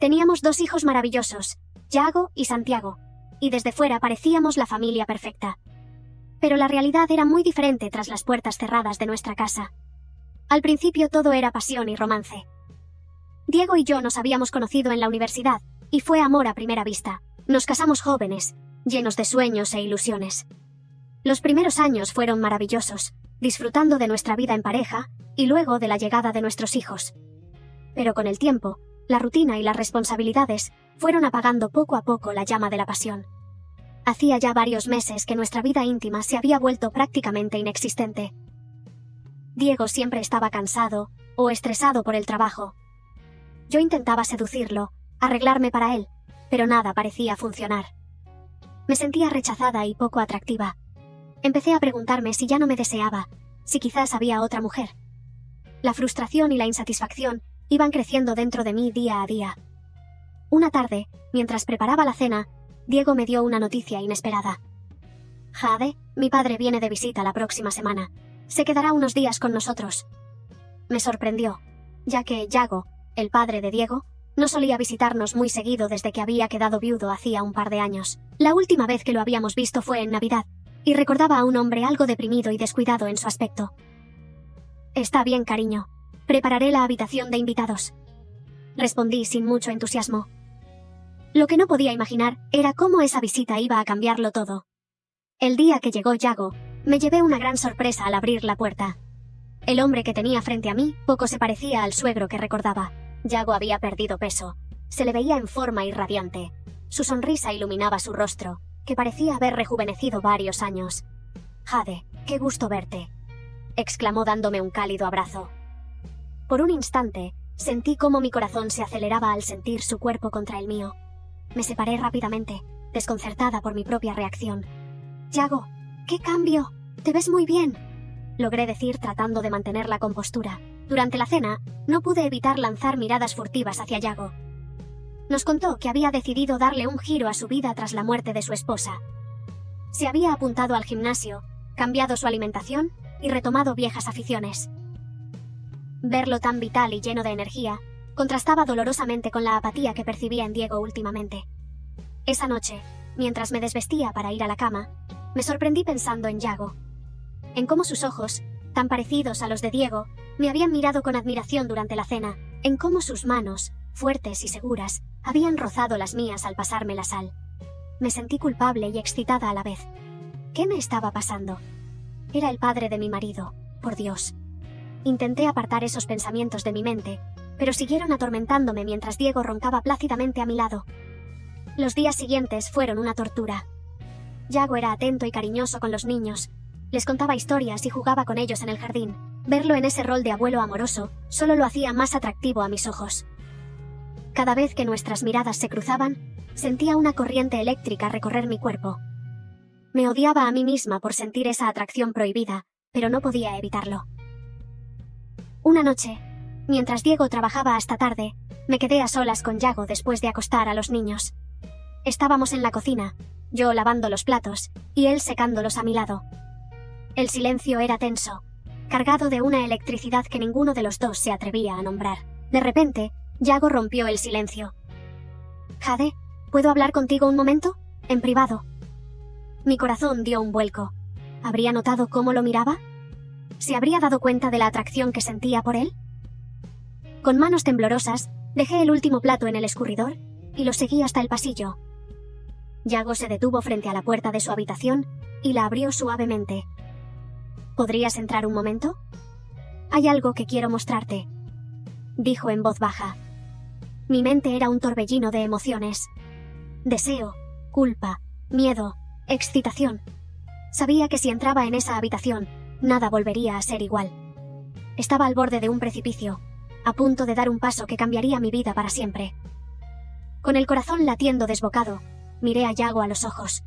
Teníamos 2 hijos maravillosos, Yago y Santiago, y desde fuera parecíamos la familia perfecta. Pero la realidad era muy diferente tras las puertas cerradas de nuestra casa. Al principio todo era pasión y romance. Diego y yo nos habíamos conocido en la universidad, y fue amor a primera vista. Nos casamos jóvenes, llenos de sueños e ilusiones. Los primeros años fueron maravillosos, disfrutando de nuestra vida en pareja, y luego de la llegada de nuestros hijos. Pero con el tiempo, la rutina y las responsabilidades fueron apagando poco a poco la llama de la pasión. Hacía ya varios meses que nuestra vida íntima se había vuelto prácticamente inexistente. Diego siempre estaba cansado o estresado por el trabajo. Yo intentaba seducirlo, arreglarme para él, pero nada parecía funcionar. Me sentía rechazada y poco atractiva. Empecé a preguntarme si ya no me deseaba, si quizás había otra mujer. La frustración y la insatisfacción iban creciendo dentro de mí día a día. Una tarde, mientras preparaba la cena, Diego me dio una noticia inesperada. Jade, mi padre viene de visita la próxima semana. Se quedará unos días con nosotros. Me sorprendió, ya que Yago, el padre de Diego, no solía visitarnos muy seguido desde que había quedado viudo hacía un par de años. La última vez que lo habíamos visto fue en Navidad, y recordaba a un hombre algo deprimido y descuidado en su aspecto. Está bien, cariño. Prepararé la habitación de invitados. Respondí sin mucho entusiasmo. Lo que no podía imaginar era cómo esa visita iba a cambiarlo todo. El día que llegó Yago, me llevé una gran sorpresa al abrir la puerta. El hombre que tenía frente a mí poco se parecía al suegro que recordaba. Yago había perdido peso. Se le veía en forma y radiante. Su sonrisa iluminaba su rostro, que parecía haber rejuvenecido varios años. «Jade, qué gusto verte», exclamó dándome un cálido abrazo. Por un instante, sentí cómo mi corazón se aceleraba al sentir su cuerpo contra el mío. Me separé rápidamente, desconcertada por mi propia reacción. «Yago, ¿qué cambio? Te ves muy bien», logré decir tratando de mantener la compostura. Durante la cena, no pude evitar lanzar miradas furtivas hacia Yago. Nos contó que había decidido darle un giro a su vida tras la muerte de su esposa. Se había apuntado al gimnasio, cambiado su alimentación y retomado viejas aficiones. Verlo tan vital y lleno de energía contrastaba dolorosamente con la apatía que percibía en Diego últimamente. Esa noche, mientras me desvestía para ir a la cama, me sorprendí pensando en Yago, en cómo sus ojos, tan parecidos a los de Diego, me habían mirado con admiración durante la cena, en cómo sus manos, fuertes y seguras, habían rozado las mías al pasarme la sal. Me sentí culpable y excitada a la vez. ¿Qué me estaba pasando? Era el padre de mi marido, por Dios. Intenté apartar esos pensamientos de mi mente, pero siguieron atormentándome mientras Diego roncaba plácidamente a mi lado. Los días siguientes fueron una tortura. Yago era atento y cariñoso con los niños. Les contaba historias y jugaba con ellos en el jardín. Verlo en ese rol de abuelo amoroso solo lo hacía más atractivo a mis ojos. Cada vez que nuestras miradas se cruzaban, sentía una corriente eléctrica recorrer mi cuerpo. Me odiaba a mí misma por sentir esa atracción prohibida, pero no podía evitarlo. Una noche, mientras Diego trabajaba hasta tarde, me quedé a solas con Yago después de acostar a los niños. Estábamos en la cocina, yo lavando los platos, y él secándolos a mi lado. El silencio era tenso, cargado de una electricidad que ninguno de los dos se atrevía a nombrar. De repente, Yago rompió el silencio. «Jade, ¿puedo hablar contigo un momento? En privado». Mi corazón dio un vuelco. ¿Habría notado cómo lo miraba? ¿Se habría dado cuenta de la atracción que sentía por él? Con manos temblorosas, dejé el último plato en el escurridor y lo seguí hasta el pasillo. Yago se detuvo frente a la puerta de su habitación y la abrió suavemente. «¿Podrías entrar un momento? Hay algo que quiero mostrarte», dijo en voz baja. Mi mente era un torbellino de emociones. Deseo, culpa, miedo, excitación. Sabía que si entraba en esa habitación, nada volvería a ser igual. Estaba al borde de un precipicio, a punto de dar un paso que cambiaría mi vida para siempre. Con el corazón latiendo desbocado, miré a Yago a los ojos.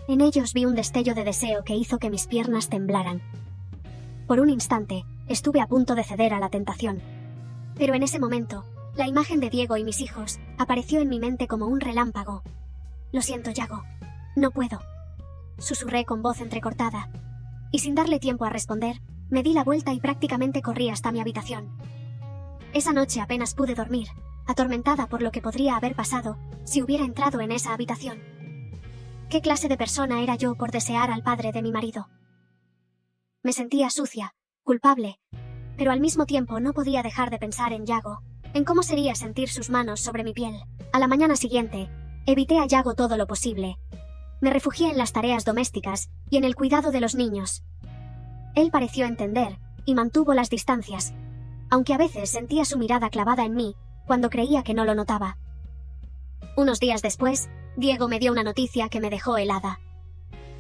En ellos vi un destello de deseo que hizo que mis piernas temblaran. Por un instante, estuve a punto de ceder a la tentación. Pero en ese momento, la imagen de Diego y mis hijos apareció en mi mente como un relámpago. «Lo siento, Yago. No puedo», susurré con voz entrecortada. Y sin darle tiempo a responder, me di la vuelta y prácticamente corrí hasta mi habitación. Esa noche apenas pude dormir. atormentada por lo que podría haber pasado si hubiera entrado en esa habitación. ¿Qué clase de persona era yo por desear al padre de mi marido? Me sentía sucia, culpable, pero al mismo tiempo no podía dejar de pensar en Yago, en cómo sería sentir sus manos sobre mi piel. A la mañana siguiente, evité a Yago todo lo posible. Me refugié en las tareas domésticas y en el cuidado de los niños. Él pareció entender y mantuvo las distancias, aunque a veces sentía su mirada clavada en mí cuando creía que no lo notaba. Unos días después, Diego me dio una noticia que me dejó helada.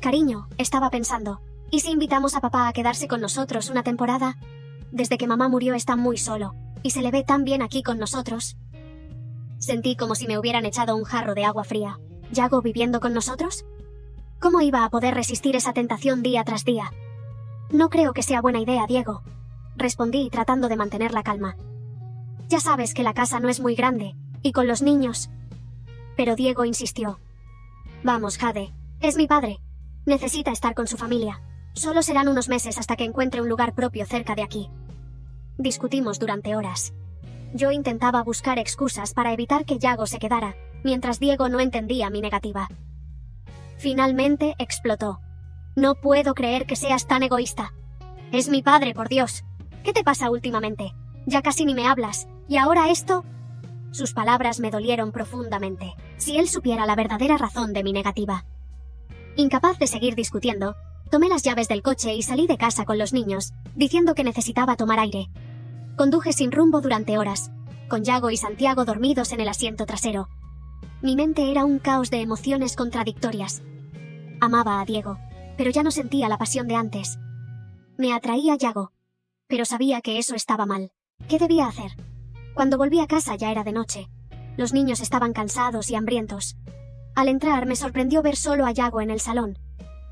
Cariño, estaba pensando, ¿y si invitamos a papá a quedarse con nosotros una temporada? Desde que mamá murió está muy solo, y se le ve tan bien aquí con nosotros. Sentí como si me hubieran echado un jarro de agua fría. ¿Yago viviendo con nosotros? ¿Cómo iba a poder resistir esa tentación día tras día? No creo que sea buena idea, Diego, respondí tratando de mantener la calma. Ya sabes que la casa no es muy grande, y con los niños. Pero Diego insistió. Vamos, Jade, es mi padre. Necesita estar con su familia. Solo serán unos meses hasta que encuentre un lugar propio cerca de aquí. Discutimos durante horas. Yo intentaba buscar excusas para evitar que Yago se quedara, mientras Diego no entendía mi negativa. Finalmente explotó. No puedo creer que seas tan egoísta. Es mi padre, por Dios. ¿Qué te pasa últimamente? Ya casi ni me hablas. ¿Y ahora esto? Sus palabras me dolieron profundamente. Si él supiera la verdadera razón de mi negativa. Incapaz de seguir discutiendo, tomé las llaves del coche y salí de casa con los niños, diciendo que necesitaba tomar aire. Conduje sin rumbo durante horas, con Yago y Santiago dormidos en el asiento trasero. Mi mente era un caos de emociones contradictorias. Amaba a Diego, pero ya no sentía la pasión de antes. Me atraía Yago, pero sabía que eso estaba mal. ¿Qué debía hacer? Cuando volví a casa ya era de noche. Los niños estaban cansados y hambrientos. Al entrar me sorprendió ver solo a Yago en el salón.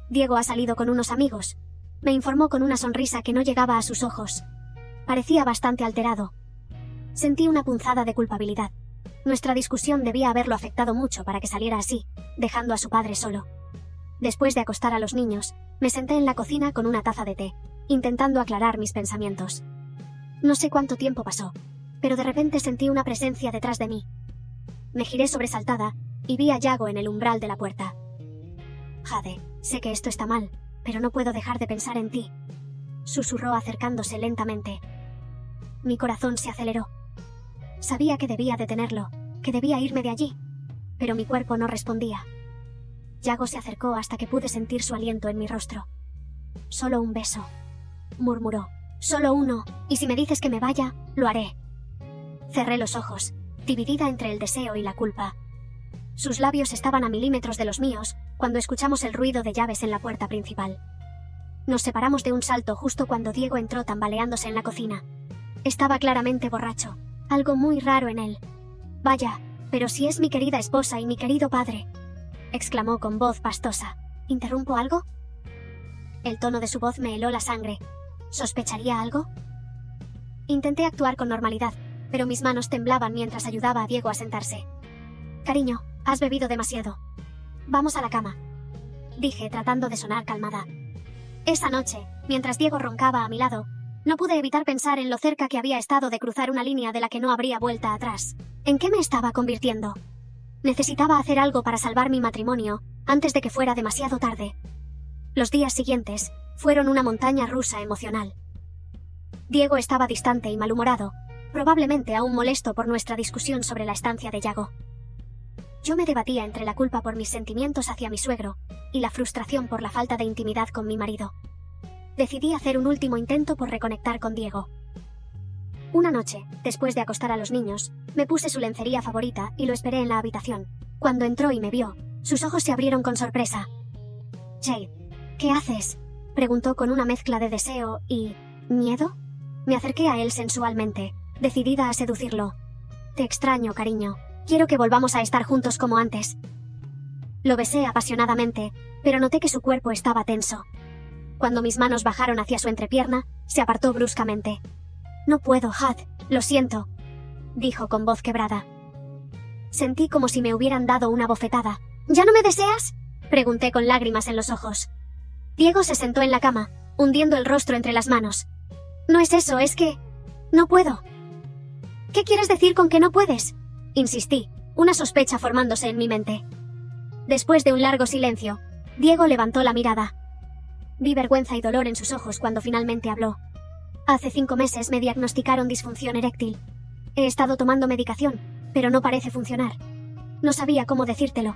Diego ha salido con unos amigos, me informó con una sonrisa que no llegaba a sus ojos. Parecía bastante alterado. Sentí una punzada de culpabilidad. Nuestra discusión debía haberlo afectado mucho para que saliera así, dejando a su padre solo. Después de acostar a los niños, me senté en la cocina con una taza de té, intentando aclarar mis pensamientos. No sé cuánto tiempo pasó, pero de repente sentí una presencia detrás de mí. Me giré sobresaltada y vi a Yago en el umbral de la puerta. Jade, sé que esto está mal, pero no puedo dejar de pensar en ti, susurró acercándose lentamente. Mi corazón se aceleró. Sabía que debía detenerlo, que debía irme de allí, pero mi cuerpo no respondía. Yago se acercó hasta que pude sentir su aliento en mi rostro. Solo un beso, murmuró. Solo uno, y si me dices que me vaya, lo haré. Cerré los ojos, dividida entre el deseo y la culpa. Sus labios estaban a milímetros de los míos cuando escuchamos el ruido de llaves en la puerta principal. Nos separamos de un salto justo cuando Diego entró tambaleándose en la cocina. Estaba claramente borracho, algo muy raro en él. Vaya, pero si es mi querida esposa y mi querido padre, exclamó con voz pastosa. ¿Interrumpo algo? El tono de su voz me heló la sangre. ¿Sospecharía algo? Intenté actuar con normalidad, pero mis manos temblaban mientras ayudaba a Diego a sentarse. Cariño, has bebido demasiado. Vamos a la cama, dije tratando de sonar calmada. Esa noche, mientras Diego roncaba a mi lado, no pude evitar pensar en lo cerca que había estado de cruzar una línea de la que no habría vuelta atrás. ¿En qué me estaba convirtiendo? Necesitaba hacer algo para salvar mi matrimonio antes de que fuera demasiado tarde. Los días siguientes fueron una montaña rusa emocional. Diego estaba distante y malhumorado, probablemente aún molesto por nuestra discusión sobre la estancia de Yago. Yo me debatía entre la culpa por mis sentimientos hacia mi suegro y la frustración por la falta de intimidad con mi marido. Decidí hacer un último intento por reconectar con Diego. Una noche, después de acostar a los niños, me puse su lencería favorita y lo esperé en la habitación. Cuando entró y me vio, sus ojos se abrieron con sorpresa. Jade, ¿qué haces?, preguntó con una mezcla de deseo y miedo. Me acerqué a él sensualmente, decidida a seducirlo. Te extraño, cariño. Quiero que volvamos a estar juntos como antes. Lo besé apasionadamente, pero noté que su cuerpo estaba tenso. Cuando mis manos bajaron hacia su entrepierna, se apartó bruscamente. No puedo, Jade, lo siento, dijo con voz quebrada. Sentí como si me hubieran dado una bofetada. ¿Ya no me deseas?, pregunté con lágrimas en los ojos. Diego se sentó en la cama, hundiendo el rostro entre las manos. No es eso, es que no puedo. ¿Qué quieres decir con que no puedes?, insistí, una sospecha formándose en mi mente. Después de un largo silencio, Diego levantó la mirada. Vi vergüenza y dolor en sus ojos cuando finalmente habló. Hace 5 meses me diagnosticaron disfunción eréctil. He estado tomando medicación, pero no parece funcionar. No sabía cómo decírtelo.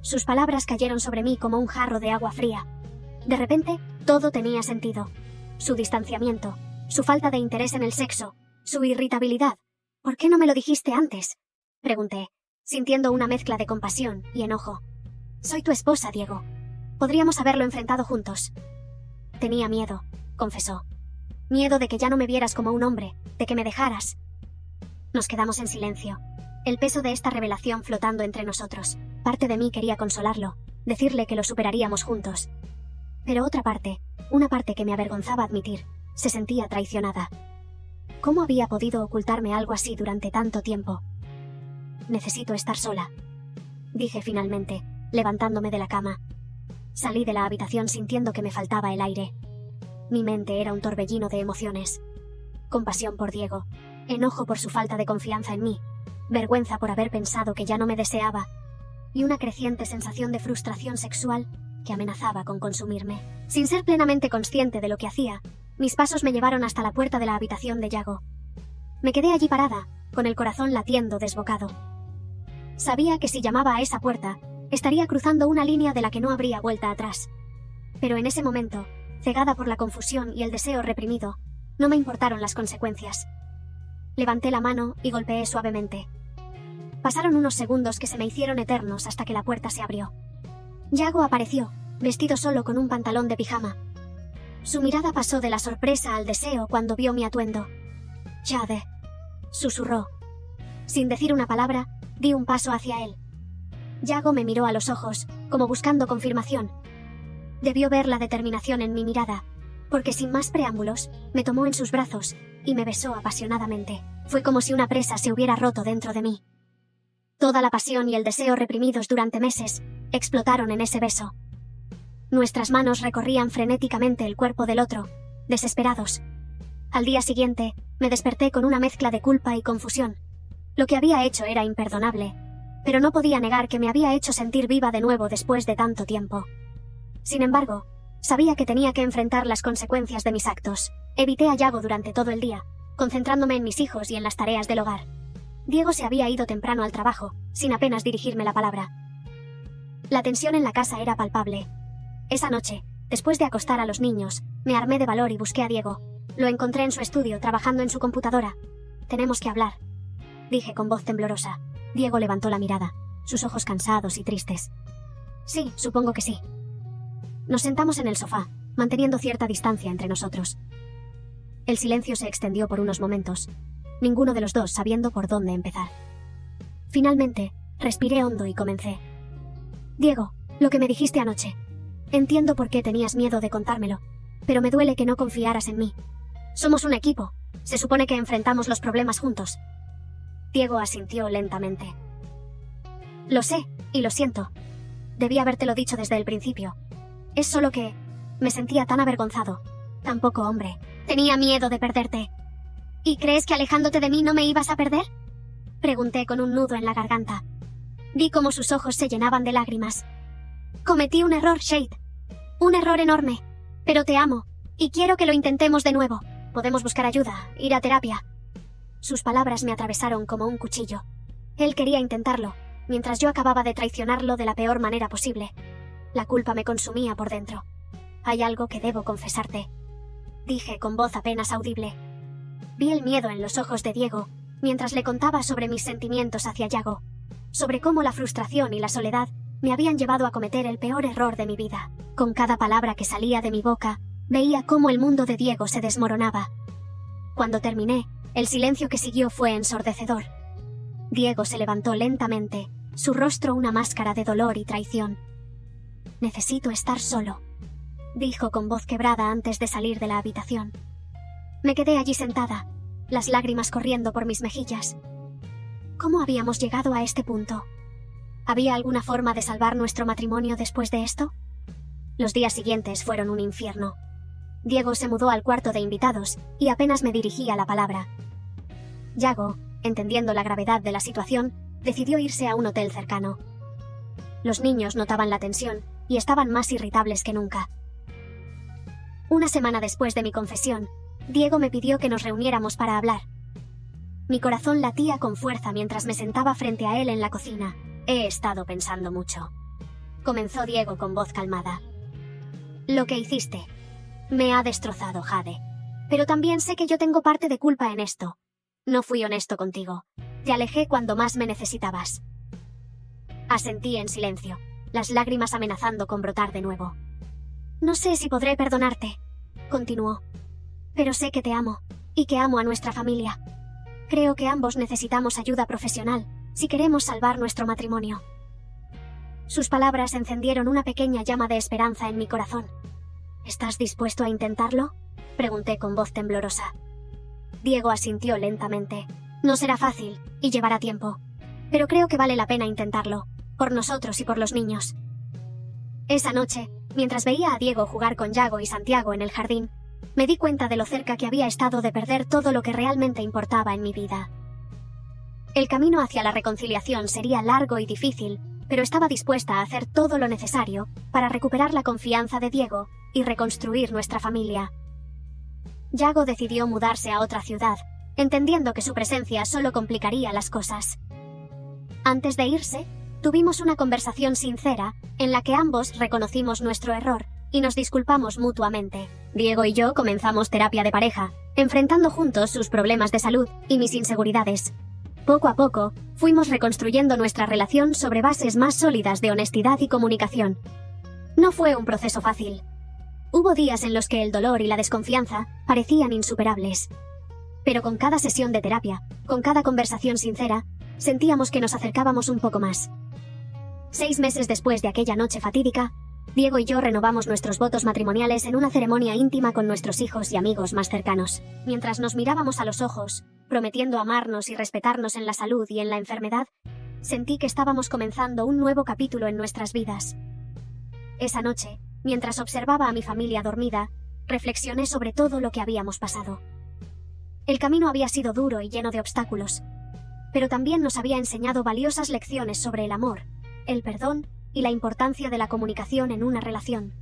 Sus palabras cayeron sobre mí como un jarro de agua fría. De repente, todo tenía sentido. Su distanciamiento, su falta de interés en el sexo, su irritabilidad. ¿Por qué no me lo dijiste antes?, pregunté, sintiendo una mezcla de compasión y enojo. Soy tu esposa, Diego. Podríamos haberlo enfrentado juntos. Tenía miedo, confesó. Miedo de que ya no me vieras como un hombre, de que me dejaras. Nos quedamos en silencio, el peso de esta revelación flotando entre nosotros. Parte de mí quería consolarlo, decirle que lo superaríamos juntos. Pero otra parte, una parte que me avergonzaba admitir, se sentía traicionada. ¿Cómo había podido ocultarme algo así durante tanto tiempo? Necesito estar sola, dije finalmente, levantándome de la cama. Salí de la habitación sintiendo que me faltaba el aire. Mi mente era un torbellino de emociones. Compasión por Diego, enojo por su falta de confianza en mí, vergüenza por haber pensado que ya no me deseaba, y una creciente sensación de frustración sexual que amenazaba con consumirme. Sin ser plenamente consciente de lo que hacía, mis pasos me llevaron hasta la puerta de la habitación de Yago. Me quedé allí parada, con el corazón latiendo desbocado. Sabía que si llamaba a esa puerta, estaría cruzando una línea de la que no habría vuelta atrás. Pero en ese momento, cegada por la confusión y el deseo reprimido, no me importaron las consecuencias. Levanté la mano y golpeé suavemente. Pasaron unos segundos que se me hicieron eternos hasta que la puerta se abrió. Yago apareció, vestido solo con un pantalón de pijama. Su mirada pasó de la sorpresa al deseo cuando vio mi atuendo. «Jade», susurró. Sin decir una palabra, di un paso hacia él. Yago me miró a los ojos, como buscando confirmación. Debió ver la determinación en mi mirada, porque sin más preámbulos, me tomó en sus brazos y me besó apasionadamente. Fue como si una presa se hubiera roto dentro de mí. Toda la pasión y el deseo reprimidos durante meses explotaron en ese beso. Nuestras manos recorrían frenéticamente el cuerpo del otro, desesperados. Al día siguiente, me desperté con una mezcla de culpa y confusión. Lo que había hecho era imperdonable, pero no podía negar que me había hecho sentir viva de nuevo después de tanto tiempo. Sin embargo, sabía que tenía que enfrentar las consecuencias de mis actos. Evité a Yago durante todo el día, concentrándome en mis hijos y en las tareas del hogar. Diego se había ido temprano al trabajo, sin apenas dirigirme la palabra. La tensión en la casa era palpable. Esa noche, después de acostar a los niños, me armé de valor y busqué a Diego. Lo encontré en su estudio, trabajando en su computadora. «Tenemos que hablar», dije con voz temblorosa. Diego levantó la mirada, sus ojos cansados y tristes. «Sí, supongo que sí». Nos sentamos en el sofá, manteniendo cierta distancia entre nosotros. El silencio se extendió por unos momentos, ninguno de los dos sabiendo por dónde empezar. Finalmente, respiré hondo y comencé. «Diego, lo que me dijiste anoche. Entiendo por qué tenías miedo de contármelo, pero me duele que no confiaras en mí. Somos un equipo, se supone que enfrentamos los problemas juntos». Diego asintió lentamente. «Lo sé, y lo siento. Debí habértelo dicho desde el principio. Es solo que me sentía tan avergonzado, tan poco hombre. Tenía miedo de perderte». «¿Y crees que alejándote de mí no me ibas a perder?», pregunté con un nudo en la garganta. Vi cómo sus ojos se llenaban de lágrimas. «Cometí un error, Shade. Un error enorme. Pero te amo, y quiero que lo intentemos de nuevo. Podemos buscar ayuda, ir a terapia». Sus palabras me atravesaron como un cuchillo. Él quería intentarlo, mientras yo acababa de traicionarlo de la peor manera posible. La culpa me consumía por dentro. «Hay algo que debo confesarte», dije con voz apenas audible. Vi el miedo en los ojos de Diego, mientras le contaba sobre mis sentimientos hacia Yago, sobre cómo la frustración y la soledad me habían llevado a cometer el peor error de mi vida. Con cada palabra que salía de mi boca, veía cómo el mundo de Diego se desmoronaba. Cuando terminé, el silencio que siguió fue ensordecedor. Diego se levantó lentamente, su rostro una máscara de dolor y traición. «Necesito estar solo», dijo con voz quebrada antes de salir de la habitación. Me quedé allí sentada, las lágrimas corriendo por mis mejillas. ¿Cómo habíamos llegado a este punto? ¿Había alguna forma de salvar nuestro matrimonio después de esto? Los días siguientes fueron un infierno. Diego se mudó al cuarto de invitados y apenas me dirigía la palabra. «Yago, entendiendo la gravedad de la situación, decidió irse a un hotel cercano. Los niños notaban la tensión y estaban más irritables que nunca. Una semana después de mi confesión, Diego me pidió que nos reuniéramos para hablar. Mi corazón latía con fuerza mientras me sentaba frente a él en la cocina. He estado pensando mucho. Comenzó Diego con voz calmada. Lo que hiciste me ha destrozado, Jade. Pero también sé que yo tengo parte de culpa en esto. No fui honesto contigo. Te alejé cuando más me necesitabas. Asentí en silencio, las lágrimas amenazando con brotar de nuevo. No sé si podré perdonarte, continuó. Pero sé que te amo, y que amo a nuestra familia. Creo que ambos necesitamos ayuda profesional, si queremos salvar nuestro matrimonio. Sus palabras encendieron una pequeña llama de esperanza en mi corazón. ¿Estás dispuesto a intentarlo?, pregunté con voz temblorosa. Diego asintió lentamente. No será fácil, y llevará tiempo. Pero creo que vale la pena intentarlo, por nosotros y por los niños. Esa noche, mientras veía a Diego jugar con Yago y Santiago en el jardín, me di cuenta de lo cerca que había estado de perder todo lo que realmente importaba en mi vida. El camino hacia la reconciliación sería largo y difícil, pero estaba dispuesta a hacer todo lo necesario para recuperar la confianza de Diego y reconstruir nuestra familia. Yago decidió mudarse a otra ciudad, entendiendo que su presencia solo complicaría las cosas. Antes de irse, tuvimos una conversación sincera en la que ambos reconocimos nuestro error y nos disculpamos mutuamente. Diego y yo comenzamos terapia de pareja, enfrentando juntos sus problemas de salud y mis inseguridades. Poco a poco, fuimos reconstruyendo nuestra relación sobre bases más sólidas de honestidad y comunicación. No fue un proceso fácil. Hubo días en los que el dolor y la desconfianza parecían insuperables. Pero con cada sesión de terapia, con cada conversación sincera, sentíamos que nos acercábamos un poco más. 6 meses después de aquella noche fatídica, Diego y yo renovamos nuestros votos matrimoniales en una ceremonia íntima con nuestros hijos y amigos más cercanos. Mientras nos mirábamos a los ojos, prometiendo amarnos y respetarnos en la salud y en la enfermedad, sentí que estábamos comenzando un nuevo capítulo en nuestras vidas. Esa noche, mientras observaba a mi familia dormida, reflexioné sobre todo lo que habíamos pasado. El camino había sido duro y lleno de obstáculos, pero también nos había enseñado valiosas lecciones sobre el amor, el perdón y la importancia de la comunicación en una relación.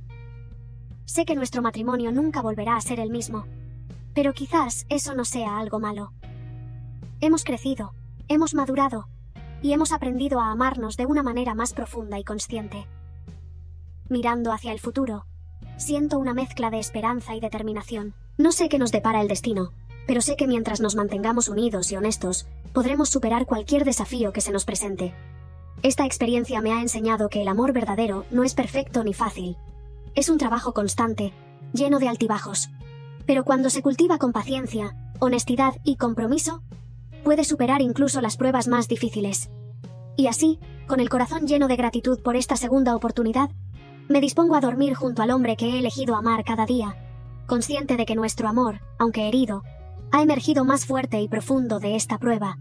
Sé que nuestro matrimonio nunca volverá a ser el mismo, pero quizás eso no sea algo malo. Hemos crecido, hemos madurado, y hemos aprendido a amarnos de una manera más profunda y consciente. Mirando hacia el futuro, siento una mezcla de esperanza y determinación. No sé qué nos depara el destino, pero sé que mientras nos mantengamos unidos y honestos, podremos superar cualquier desafío que se nos presente. Esta experiencia me ha enseñado que el amor verdadero no es perfecto ni fácil. Es un trabajo constante, lleno de altibajos. Pero cuando se cultiva con paciencia, honestidad y compromiso, puede superar incluso las pruebas más difíciles. Y así, con el corazón lleno de gratitud por esta segunda oportunidad, me dispongo a dormir junto al hombre que he elegido amar cada día, consciente de que nuestro amor, aunque herido, ha emergido más fuerte y profundo de esta prueba.